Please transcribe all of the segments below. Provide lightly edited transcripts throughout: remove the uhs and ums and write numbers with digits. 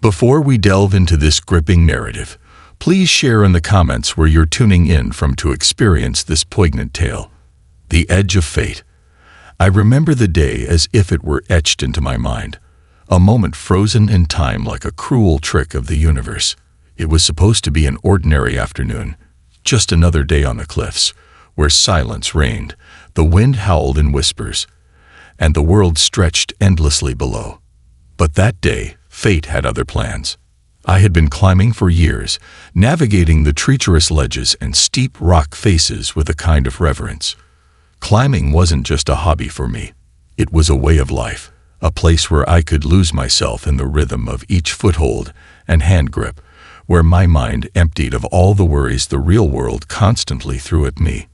Before we delve into this gripping narrative, please share in the comments where you're tuning in from to experience this poignant tale. The Edge of Fate. I remember the day as if it were etched into my mind, a moment frozen in time like a cruel trick of the universe. It was supposed to be an ordinary afternoon, just another day on the cliffs, where silence reigned, the wind howled in whispers, and the world stretched endlessly below. But that day, fate had other plans. I had been climbing for years, navigating the treacherous ledges and steep rock faces with a kind of reverence. Climbing wasn't just a hobby for me. It was a way of life, a place where I could lose myself in the rhythm of each foothold and hand grip, where my mind emptied of all the worries the real world constantly threw at me.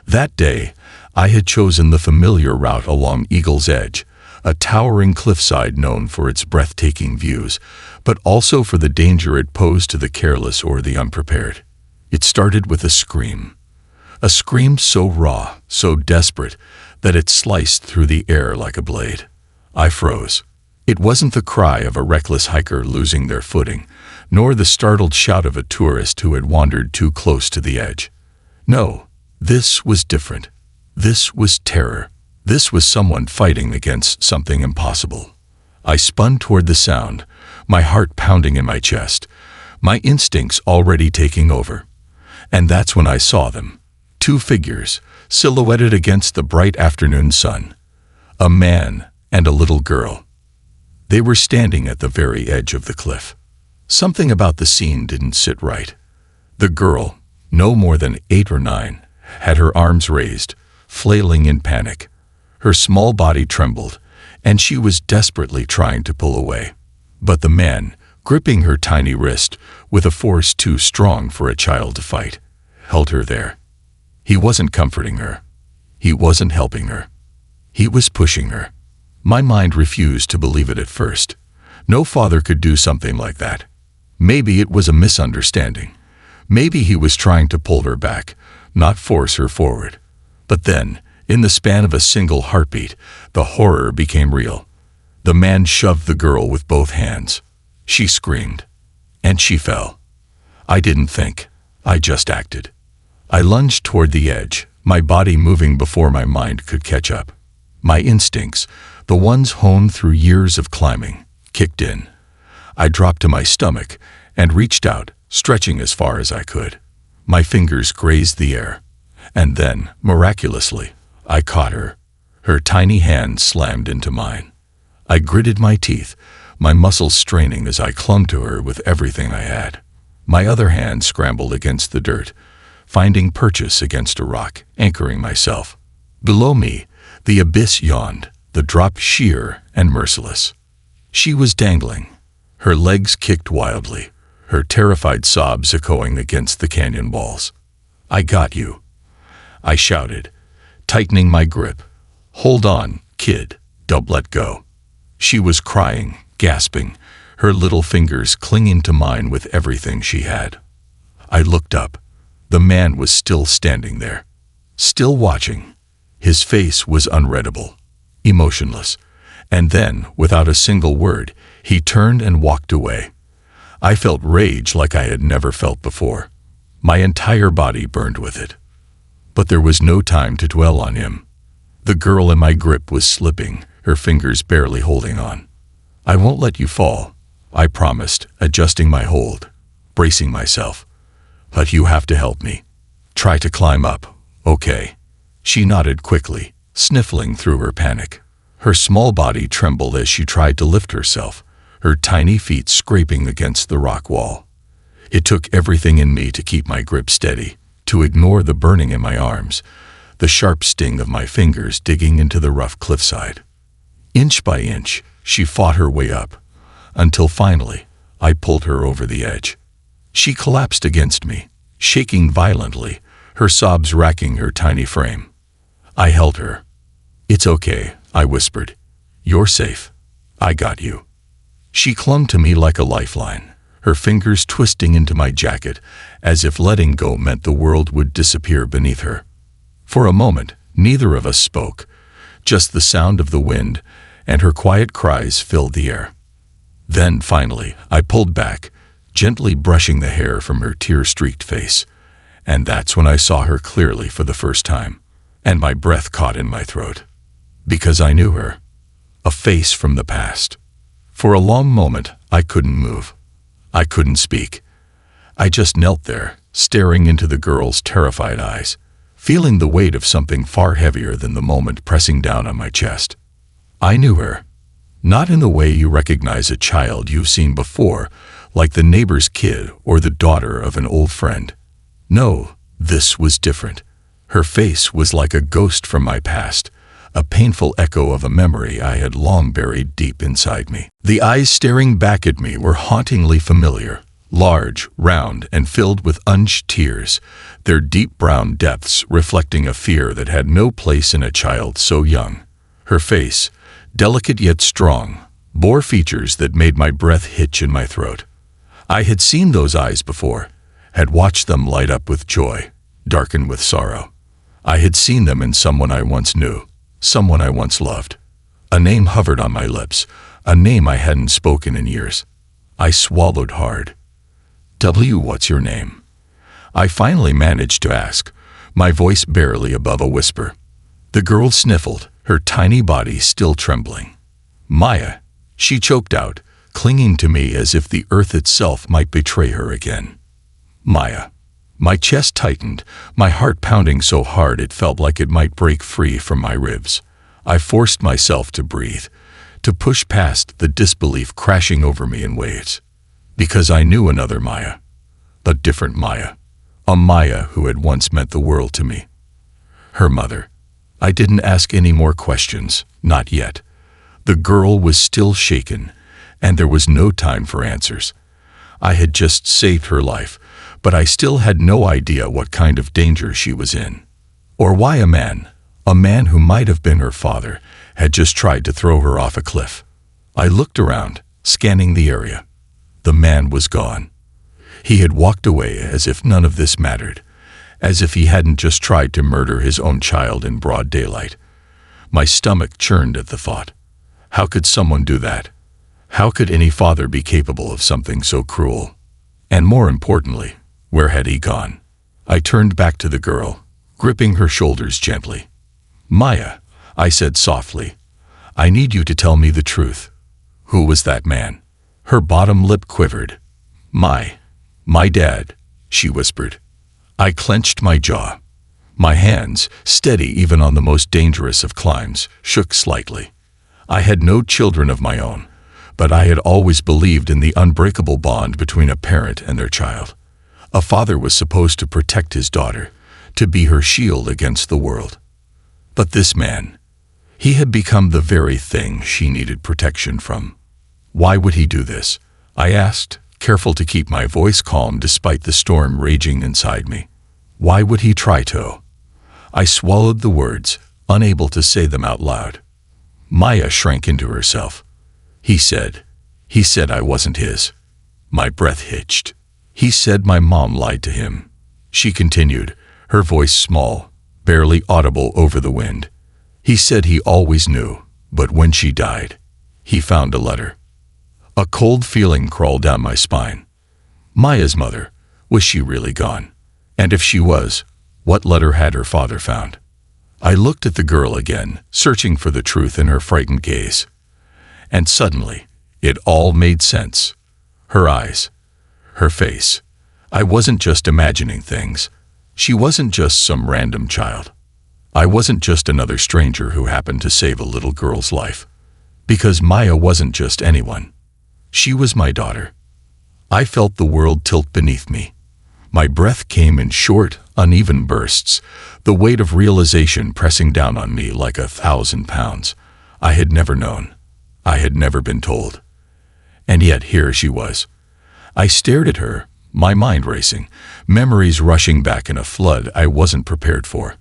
That day, I had chosen the familiar route along Eagle's Edge, a towering cliffside known for its breathtaking views, but also for the danger it posed to the careless or the unprepared. It started with a scream so raw, so desperate, that it sliced through the air like a blade. I froze. It wasn't the cry of a reckless hiker losing their footing, nor the startled shout of a tourist who had wandered too close to the edge. No, this was different. This was terror. This was someone fighting against something impossible. I spun toward the sound, my heart pounding in my chest, my instincts already taking over. And that's when I saw them. Two figures, silhouetted against the bright afternoon sun. A man and a little girl. They were standing at the very edge of the cliff. Something about the scene didn't sit right. The girl, no more than 8 or 9, had her arms raised, flailing in panic. Her small body trembled, and she was desperately trying to pull away. But the man, gripping her tiny wrist with a force too strong for a child to fight, held her there. He wasn't comforting her. He wasn't helping her. He was pushing her. My mind refused to believe it at first. No father could do something like that. Maybe it was a misunderstanding. Maybe he was trying to pull her back, not force her forward. But then, in the span of a single heartbeat, the horror became real. The man shoved the girl with both hands. She screamed. And she fell. I didn't think. I just acted. I lunged toward the edge, my body moving before my mind could catch up. My instincts, the ones honed through years of climbing, kicked in. I dropped to my stomach and reached out, stretching as far as I could. My fingers grazed the air. And then, miraculously, I caught her. Her tiny hand slammed into mine. I gritted my teeth, my muscles straining as I clung to her with everything I had. My other hand scrambled against the dirt, finding purchase against a rock, anchoring myself. Below me, the abyss yawned, the drop sheer and merciless. She was dangling. Her legs kicked wildly, her terrified sobs echoing against the canyon walls. "I got you," I shouted, tightening my grip. "Hold on, kid, don't let go." She was crying, gasping, her little fingers clinging to mine with everything she had. I looked up. The man was still standing there, still watching. His face was unreadable, emotionless, and then, without a single word, he turned and walked away. I felt rage like I had never felt before. My entire body burned with it. But there was no time to dwell on him. The girl in my grip was slipping, her fingers barely holding on. "I won't let you fall," I promised, adjusting my hold, bracing myself. "But you have to help me. Try to climb up, okay?" She nodded quickly, sniffling through her panic. Her small body trembled as she tried to lift herself, her tiny feet scraping against the rock wall. It took everything in me to keep my grip steady, to ignore the burning in my arms, the sharp sting of my fingers digging into the rough cliffside. Inch by inch, she fought her way up, until finally, I pulled her over the edge. She collapsed against me, shaking violently, her sobs racking her tiny frame. I held her. "It's okay," I whispered. "You're safe. I got you." She clung to me like a lifeline, her fingers twisting into my jacket, as if letting go meant the world would disappear beneath her. For a moment, neither of us spoke, just the sound of the wind, and her quiet cries filled the air. Then, finally, I pulled back, gently brushing the hair from her tear-streaked face. And that's when I saw her clearly for the first time. And my breath caught in my throat. Because I knew her. A face from the past. For a long moment, I couldn't move. I couldn't speak. I just knelt there, staring into the girl's terrified eyes, feeling the weight of something far heavier than the moment pressing down on my chest. I knew her. Not in the way you recognize a child you've seen before, like the neighbor's kid or the daughter of an old friend. No, this was different. Her face was like a ghost from my past, a painful echo of a memory I had long buried deep inside me. The eyes staring back at me were hauntingly familiar, large, round, and filled with unshed tears, their deep brown depths reflecting a fear that had no place in a child so young. Her face, delicate yet strong, bore features that made my breath hitch in my throat. I had seen those eyes before, had watched them light up with joy, darken with sorrow. I had seen them in someone I once knew, someone I once loved. A name hovered on my lips, a name I hadn't spoken in years. I swallowed hard. What's your name? I finally managed to ask, my voice barely above a whisper. The girl sniffled, her tiny body still trembling. Maya, she choked out, clinging to me as if the earth itself might betray her again. Maya. My chest tightened, my heart pounding so hard it felt like it might break free from my ribs. I forced myself to breathe, to push past the disbelief crashing over me in waves. Because I knew another Maya. A different Maya. A Maya who had once meant the world to me. Her mother. I didn't ask any more questions, not yet. The girl was still shaken, and there was no time for answers. I had just saved her life, but I still had no idea what kind of danger she was in. Or why a man who might have been her father, had just tried to throw her off a cliff. I looked around, scanning the area. The man was gone. He had walked away as if none of this mattered, as if he hadn't just tried to murder his own child in broad daylight. My stomach churned at the thought. How could someone do that? How could any father be capable of something so cruel? And more importantly, where had he gone? I turned back to the girl, gripping her shoulders gently. Maya, I said softly, I need you to tell me the truth. Who was that man? Her bottom lip quivered. My dad, she whispered. I clenched my jaw. My hands, steady even on the most dangerous of climbs, shook slightly. I had no children of my own, but I had always believed in the unbreakable bond between a parent and their child. A father was supposed to protect his daughter, to be her shield against the world. But this man, he had become the very thing she needed protection from. Why would he do this? I asked, careful to keep my voice calm despite the storm raging inside me. Why would he try to? I swallowed the words, unable to say them out loud. Maya shrank into herself. He said I wasn't his. My breath hitched. He said my mom lied to him. She continued, her voice small, barely audible over the wind. He said he always knew, but when she died, he found a letter. A cold feeling crawled down my spine. Maya's mother, was she really gone? And if she was, what letter had her father found? I looked at the girl again, searching for the truth in her frightened gaze. And suddenly, it all made sense. Her eyes, her face. I wasn't just imagining things. She wasn't just some random child. I wasn't just another stranger who happened to save a little girl's life. Because Maya wasn't just anyone. She was my daughter. I felt the world tilt beneath me. My breath came in short, uneven bursts, the weight of realization pressing down on me like 1,000 pounds. I had never known. I had never been told. And yet here she was. I stared at her, my mind racing, memories rushing back in a flood I wasn't prepared for.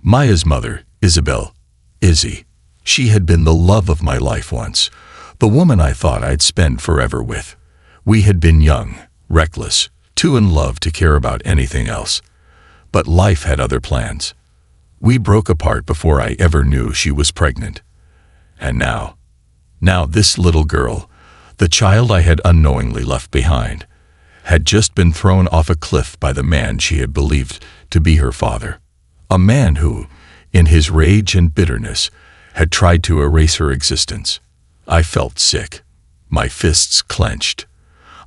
Maya's mother, Isabel, Izzy, she had been the love of my life once, the woman I thought I'd spend forever with. We had been young, reckless, too in love to care about anything else. But life had other plans. We broke apart before I ever knew she was pregnant. And now this little girl, The child I had unknowingly left behind had just been thrown off a cliff by the man she had believed to be her father. A man who, in his rage and bitterness, had tried to erase her existence. I felt sick. My fists clenched.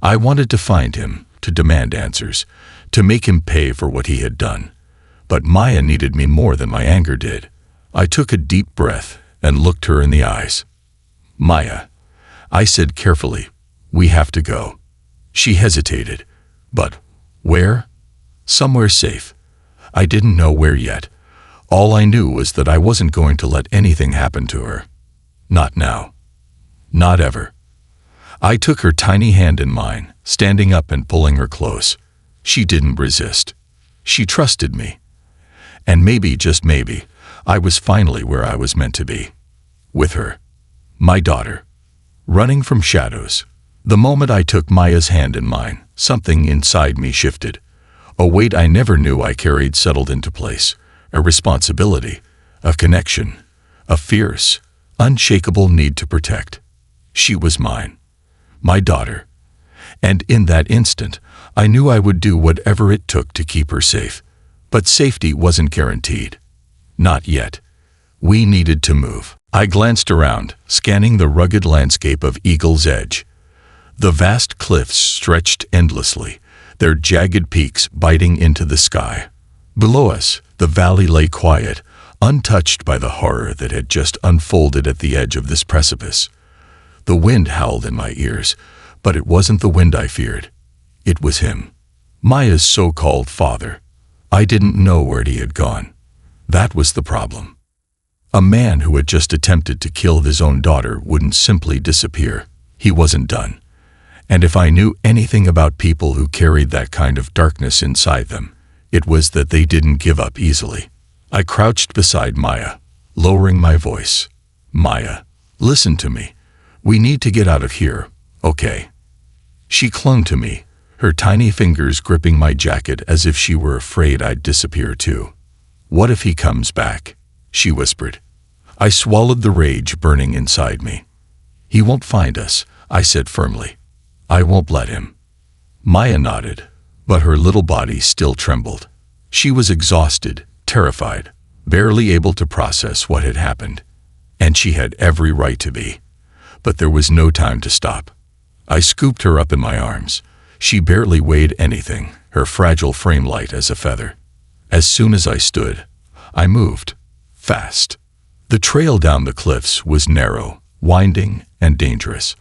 I wanted to find him, to demand answers, to make him pay for what he had done. But Maya needed me more than my anger did. I took a deep breath and looked her in the eyes. "Maya," I said carefully, "we have to go." She hesitated. "But where?" "Somewhere safe." I didn't know where yet. All I knew was that I wasn't going to let anything happen to her. Not now. Not ever. I took her tiny hand in mine, standing up and pulling her close. She didn't resist. She trusted me. And maybe, just maybe, I was finally where I was meant to be. With her. My daughter. Running from shadows. The moment I took Maya's hand in mine, something inside me shifted. A weight I never knew I carried settled into place. A responsibility, a connection, a fierce, unshakable need to protect. She was mine. My daughter. And in that instant, I knew I would do whatever it took to keep her safe. But safety wasn't guaranteed. Not yet. We needed to move. I glanced around, scanning the rugged landscape of Eagle's Edge. The vast cliffs stretched endlessly, their jagged peaks biting into the sky. Below us, the valley lay quiet, untouched by the horror that had just unfolded at the edge of this precipice. The wind howled in my ears, but it wasn't the wind I feared. It was him. Maya's so-called father. I didn't know where he had gone. That was the problem. A man who had just attempted to kill his own daughter wouldn't simply disappear. He wasn't done. And if I knew anything about people who carried that kind of darkness inside them, it was that they didn't give up easily. I crouched beside Maya, lowering my voice. "Maya, listen to me. We need to get out of here, okay?" She clung to me, her tiny fingers gripping my jacket as if she were afraid I'd disappear too. "What if he comes back?" she whispered. I swallowed the rage burning inside me. "He won't find us," I said firmly. "I won't let him." Maya nodded, but her little body still trembled. She was exhausted, terrified, barely able to process what had happened. And she had every right to be. But there was no time to stop. I scooped her up in my arms. She barely weighed anything, her fragile frame light as a feather. As soon as I stood, I moved. Fast. The trail down the cliffs was narrow, winding, and dangerous.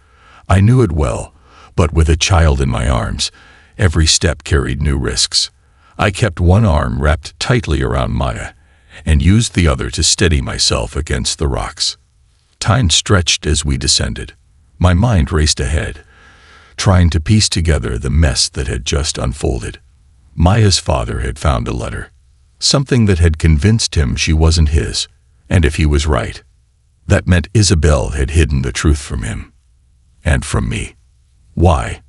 I knew it well, but with a child in my arms, every step carried new risks. I kept one arm wrapped tightly around Maya and used the other to steady myself against the rocks. Time stretched as we descended. My mind raced ahead, trying to piece together the mess that had just unfolded. Maya's father had found a letter, something that had convinced him she wasn't his, and if he was right, that meant Isabel had hidden the truth from him. And from me. Why?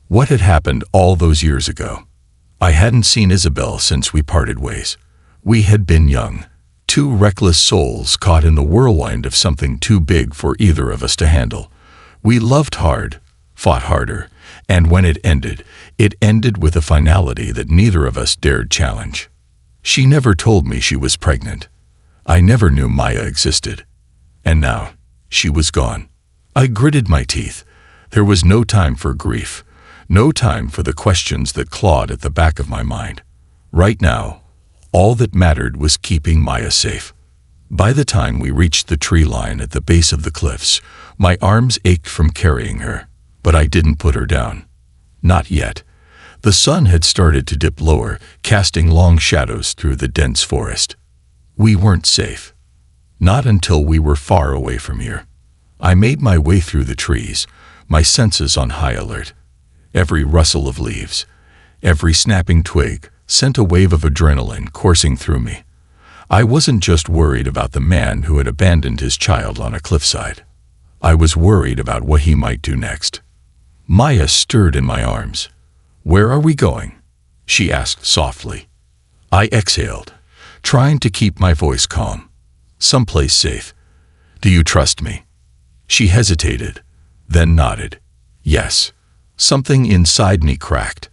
What had happened all those years ago? I hadn't seen Isabel since we parted ways. We had been young, two reckless souls caught in the whirlwind of something too big for either of us to handle. We loved hard, fought harder, and when it ended with a finality that neither of us dared challenge. She never told me she was pregnant. I never knew Maya existed. And now, she was gone. I gritted my teeth. There was no time for grief, no time for the questions that clawed at the back of my mind. Right now, all that mattered was keeping Maya safe. By the time we reached the tree line at the base of the cliffs, my arms ached from carrying her, but I didn't put her down. Not yet. The sun had started to dip lower, casting long shadows through the dense forest. We weren't safe. Not until we were far away from here. I made my way through the trees, my senses on high alert. Every rustle of leaves, every snapping twig sent a wave of adrenaline coursing through me. I wasn't just worried about the man who had abandoned his child on a cliffside. I was worried about what he might do next. Maya stirred in my arms. "Where are we going?" she asked softly. I exhaled, trying to keep my voice calm. "Someplace safe. Do you trust me?" She hesitated, then nodded. Yes, something inside me cracked.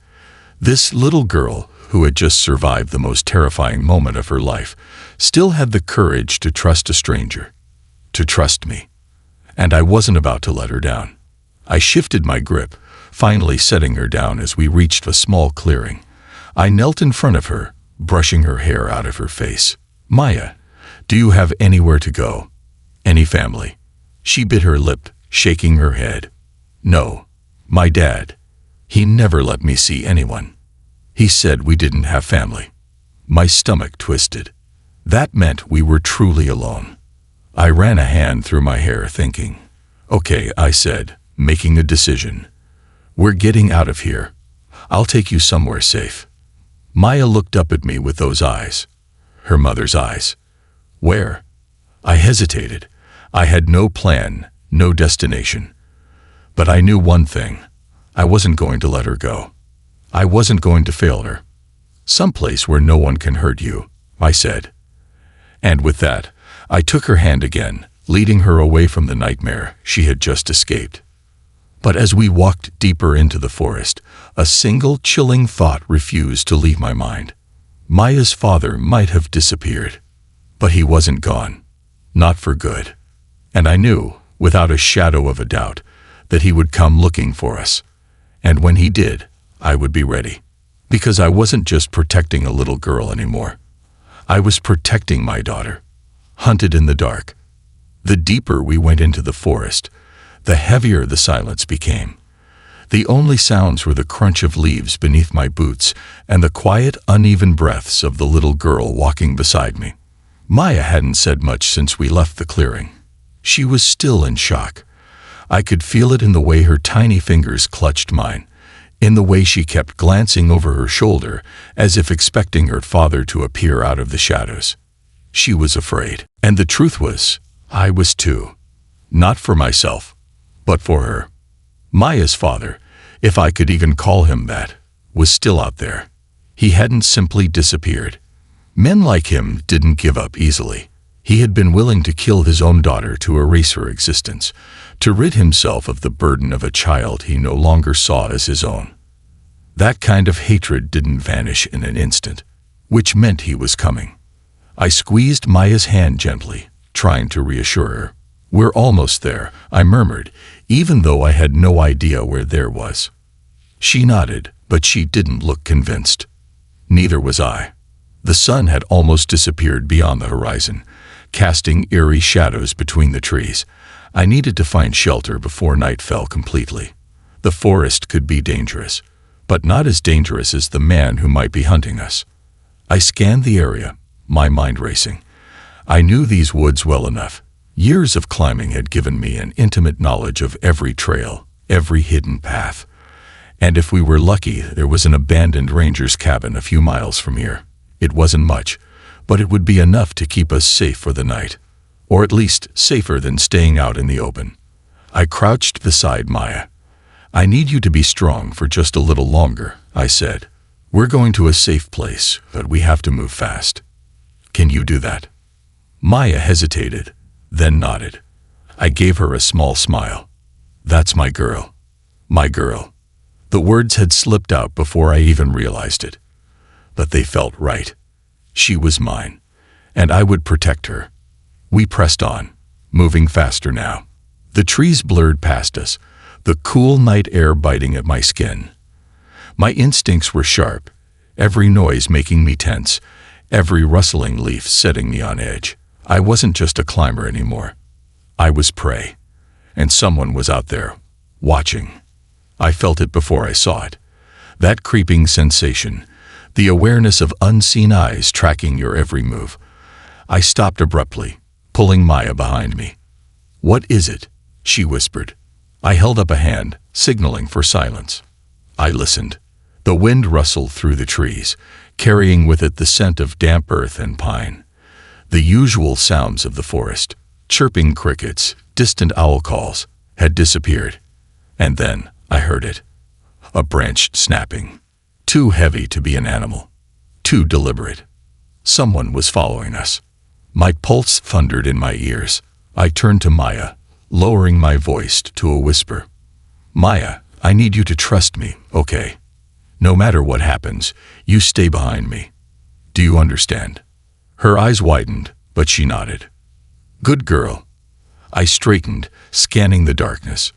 This little girl, who had just survived the most terrifying moment of her life, still had the courage to trust a stranger, to trust me. And I wasn't about to let her down. I shifted my grip, finally setting her down as we reached a small clearing. I knelt in front of her, brushing her hair out of her face. "Maya, do you have anywhere to go? Any family?" She bit her lip, shaking her head. "No, my dad. He never let me see anyone. He said we didn't have family." My stomach twisted. That meant we were truly alone. I ran a hand through my hair, thinking. "Okay," I said, making a decision. "We're getting out of here. I'll take you somewhere safe." Maya looked up at me with those eyes. Her mother's eyes. "Where?" I hesitated. I had no plan, no destination. But I knew one thing. I wasn't going to let her go. I wasn't going to fail her. "Someplace where no one can hurt you," I said. And with that, I took her hand again, leading her away from the nightmare she had just escaped. But as we walked deeper into the forest, a single chilling thought refused to leave my mind. Maya's father might have disappeared, but he wasn't gone. Not for good. And I knew, without a shadow of a doubt, that he would come looking for us. And when he did, I would be ready. Because I wasn't just protecting a little girl anymore. I was protecting my daughter. Hunted in the dark. The deeper we went into the forest, the heavier the silence became. The only sounds were the crunch of leaves beneath my boots and the quiet, uneven breaths of the little girl walking beside me. Maya hadn't said much since we left the clearing. She was still in shock. I could feel it in the way her tiny fingers clutched mine, in the way she kept glancing over her shoulder as if expecting her father to appear out of the shadows. She was afraid. And the truth was, I was too. Not for myself, but for her. Maya's father, if I could even call him that, was still out there. He hadn't simply disappeared. Men like him didn't give up easily. He had been willing to kill his own daughter to erase her existence, to rid himself of the burden of a child he no longer saw as his own. That kind of hatred didn't vanish in an instant, which meant he was coming. I squeezed Maya's hand gently, trying to reassure her. "We're almost there," I murmured, even though I had no idea where there was. She nodded, but she didn't look convinced. Neither was I. The sun had almost disappeared beyond the horizon, casting eerie shadows between the trees. I needed to find shelter before night fell completely. The forest could be dangerous, but not as dangerous as the man who might be hunting us. I scanned the area, my mind racing. I knew these woods well enough. Years of climbing had given me an intimate knowledge of every trail, every hidden path. And if we were lucky, there was an abandoned ranger's cabin a few miles from here. It wasn't much, but it would be enough to keep us safe for the night, or at least safer than staying out in the open. I crouched beside Maya. "I need you to be strong for just a little longer," I said. "We're going to a safe place, but we have to move fast. Can you do that?" Maya hesitated, then nodded. I gave her a small smile. "That's my girl. My girl." The words had slipped out before I even realized it. But they felt right. She was mine, and I would protect her. We pressed on, moving faster now. The trees blurred past us, the cool night air biting at my skin. My instincts were sharp, every noise making me tense, every rustling leaf setting me on edge. I wasn't just a climber anymore. I was prey, and someone was out there, watching. I felt it before I saw it. That creeping sensation, the awareness of unseen eyes tracking your every move. I stopped abruptly, pulling Maya behind me. "What is it?" she whispered. I held up a hand, signaling for silence. I listened. The wind rustled through the trees, carrying with it the scent of damp earth and pine. The usual sounds of the forest, chirping crickets, distant owl calls, had disappeared. And then I heard it. A branch snapping. Too heavy to be an animal. Too deliberate. Someone was following us. My pulse thundered in my ears. I turned to Maya, lowering my voice to a whisper. "Maya, I need you to trust me, okay? No matter what happens, you stay behind me. Do you understand?" Her eyes widened, but she nodded. "Good girl." I straightened, scanning the darkness.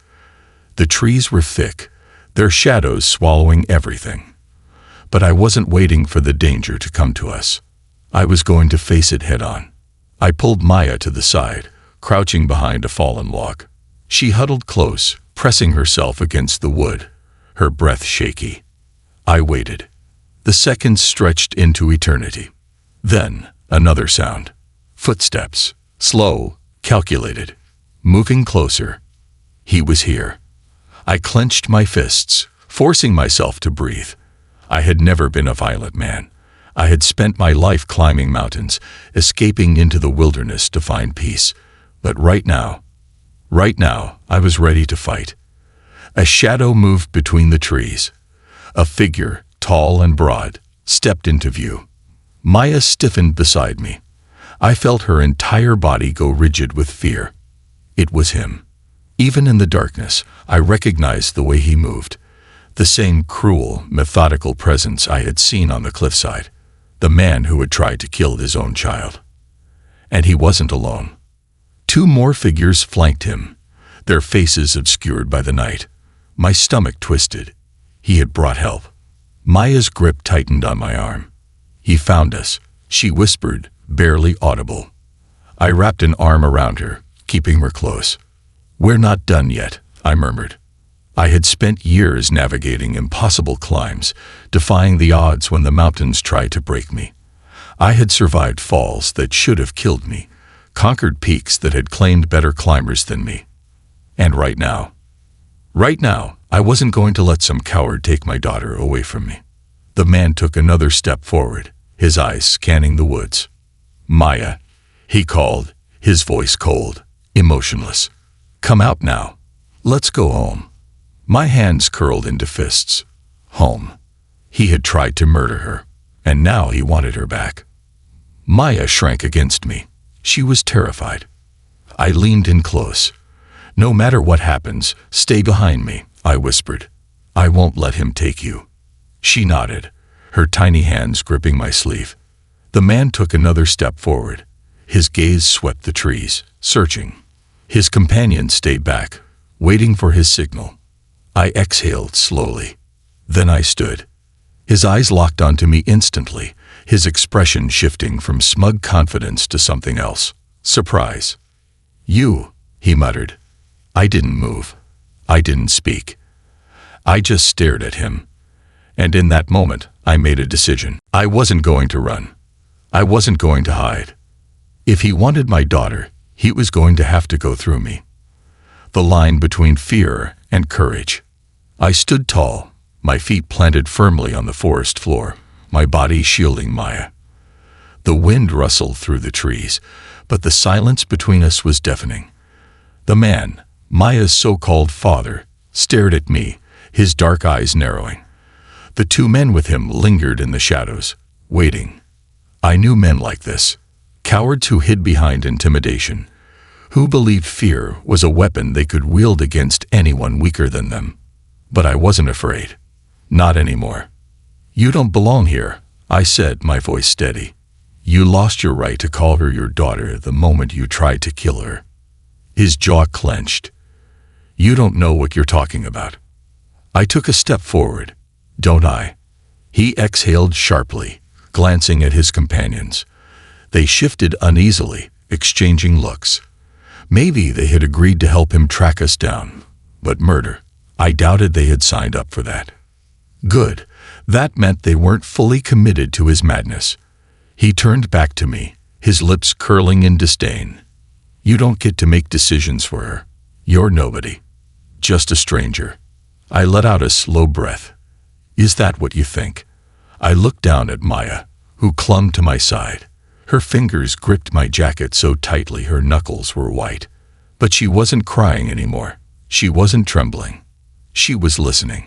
The trees were thick, their shadows swallowing everything. But I wasn't waiting for the danger to come to us. I was going to face it head-on. I pulled Maya to the side, crouching behind a fallen log. She huddled close, pressing herself against the wood, her breath shaky. I waited. The seconds stretched into eternity. Then, another sound. Footsteps, slow, calculated, moving closer. He was here. I clenched my fists, forcing myself to breathe. I had never been a violent man. I had spent my life climbing mountains, escaping into the wilderness to find peace. But right now, I was ready to fight. A shadow moved between the trees. A figure, tall and broad, stepped into view. Maya stiffened beside me. I felt her entire body go rigid with fear. It was him. Even in the darkness, I recognized the way he moved. The same cruel, methodical presence I had seen on the cliffside. The man who had tried to kill his own child. And he wasn't alone. Two more figures flanked him, their faces obscured by the night. My stomach twisted. He had brought help. Maya's grip tightened on my arm. "He found us," she whispered, barely audible. I wrapped an arm around her, keeping her close. "We're not done yet," I murmured. I had spent years navigating impossible climbs, defying the odds when the mountains tried to break me. I had survived falls that should have killed me, conquered peaks that had claimed better climbers than me. And right now, I wasn't going to let some coward take my daughter away from me. The man took another step forward, his eyes scanning the woods. "Maya," he called, his voice cold, emotionless. "Come out now. Let's go home." My hands curled into fists. Home. He had tried to murder her, and now he wanted her back. Maya shrank against me. She was terrified. I leaned in close. "No matter what happens, stay behind me," I whispered. "I won't let him take you." She nodded, her tiny hands gripping my sleeve. The man took another step forward. His gaze swept the trees, searching. His companion stayed back, waiting for his signal. I exhaled slowly. Then I stood. His eyes locked onto me instantly, his expression shifting from smug confidence to something else. Surprise. "You," he muttered. I didn't move. I didn't speak. I just stared at him. And in that moment, I made a decision. I wasn't going to run. I wasn't going to hide. If he wanted my daughter, he was going to have to go through me. The line between fear and courage. I stood tall, my feet planted firmly on the forest floor, my body shielding Maya. The wind rustled through the trees, but the silence between us was deafening. The man, Maya's so-called father, stared at me, his dark eyes narrowing. The two men with him lingered in the shadows, waiting. I knew men like this, cowards who hid behind intimidation, who believed fear was a weapon they could wield against anyone weaker than them. But I wasn't afraid. Not anymore. "You don't belong here," I said, my voice steady. "You lost your right to call her your daughter the moment you tried to kill her." His jaw clenched. "You don't know what you're talking about." I took a step forward. "Don't I?" He exhaled sharply, glancing at his companions. They shifted uneasily, exchanging looks. Maybe they had agreed to help him track us down. But murder, I doubted they had signed up for that. Good. That meant they weren't fully committed to his madness. He turned back to me, his lips curling in disdain. "You don't get to make decisions for her. You're nobody. Just a stranger." I let out a slow breath. "Is that what you think?" I looked down at Maya, who clung to my side. Her fingers gripped my jacket so tightly her knuckles were white. But she wasn't crying anymore. She wasn't trembling. She was listening.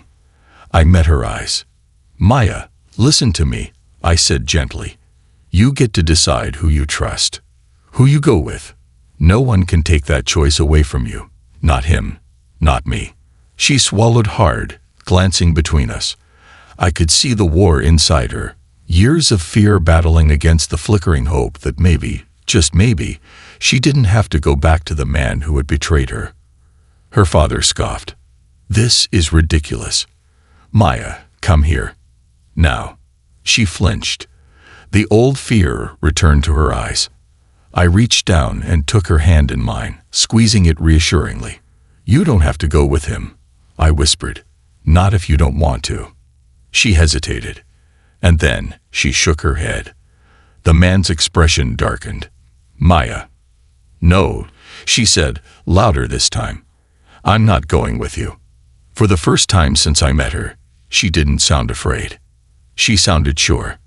I met her eyes. "Maya, listen to me," I said gently. "You get to decide who you trust, who you go with. No one can take that choice away from you. Not him, not me. She swallowed hard, glancing between us. I could see the war inside her, years of fear battling against the flickering hope that maybe, just maybe, she didn't have to go back to the man who had betrayed her. Her father scoffed. "This is ridiculous. Maya, come here." Now. She flinched. The old fear returned to her eyes. I reached down and took her hand in mine, squeezing it reassuringly. "You don't have to go with him," I whispered. "Not if you don't want to." She hesitated, and then she shook her head. The man's expression darkened. "Maya." "No," she said, louder this time. "I'm not going with you." For the first time since I met her, she didn't sound afraid. She sounded sure.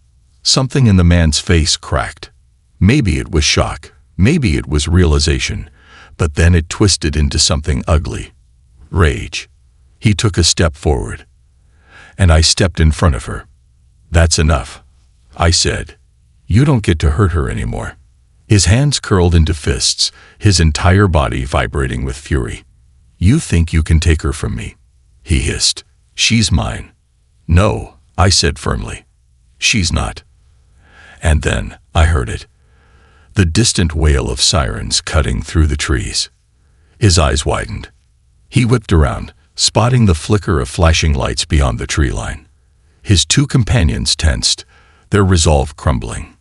Something in the man's face cracked. Maybe it was shock, maybe it was realization, but then it twisted into something ugly. Rage. He took a step forward, and I stepped in front of her. "That's enough," I said. "You don't get to hurt her anymore." His hands curled into fists, his entire body vibrating with fury. "You think you can take her from me?" he hissed. "She's mine." "No," I said firmly. "She's not." And then I heard it. The distant wail of sirens cutting through the trees. His eyes widened. He whipped around, spotting the flicker of flashing lights beyond the tree line. His two companions tensed, their resolve crumbling.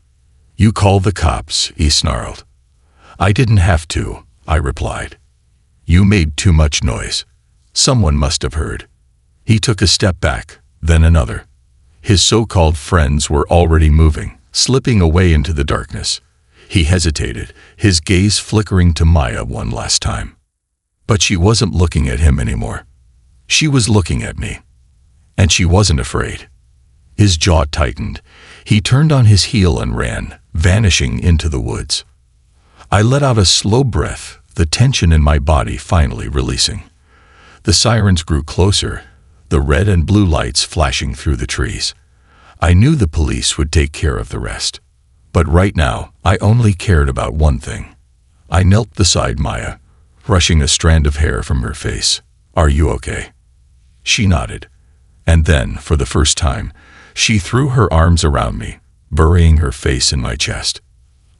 "You call the cops," he snarled. "I didn't have to," I replied. "You made too much noise. Someone must have heard." He took a step back, then another. His so-called friends were already moving, slipping away into the darkness. He hesitated, his gaze flickering to Maya one last time. But she wasn't looking at him anymore. She was looking at me. And she wasn't afraid. His jaw tightened. He turned on his heel and ran, vanishing into the woods. I let out a slow breath, the tension in my body finally releasing. The sirens grew closer, the red and blue lights flashing through the trees. I knew the police would take care of the rest. But right now, I only cared about one thing. I knelt beside Maya, brushing a strand of hair from her face. "Are you okay?" She nodded. And then, for the first time, she threw her arms around me, burying her face in my chest.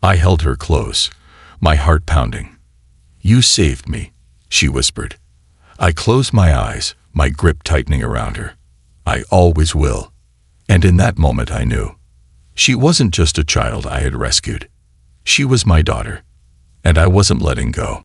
I held her close, my heart pounding. "You saved me," she whispered. I closed my eyes, my grip tightening around her. "I always will." And in that moment I knew. She wasn't just a child I had rescued. She was my daughter, and I wasn't letting go.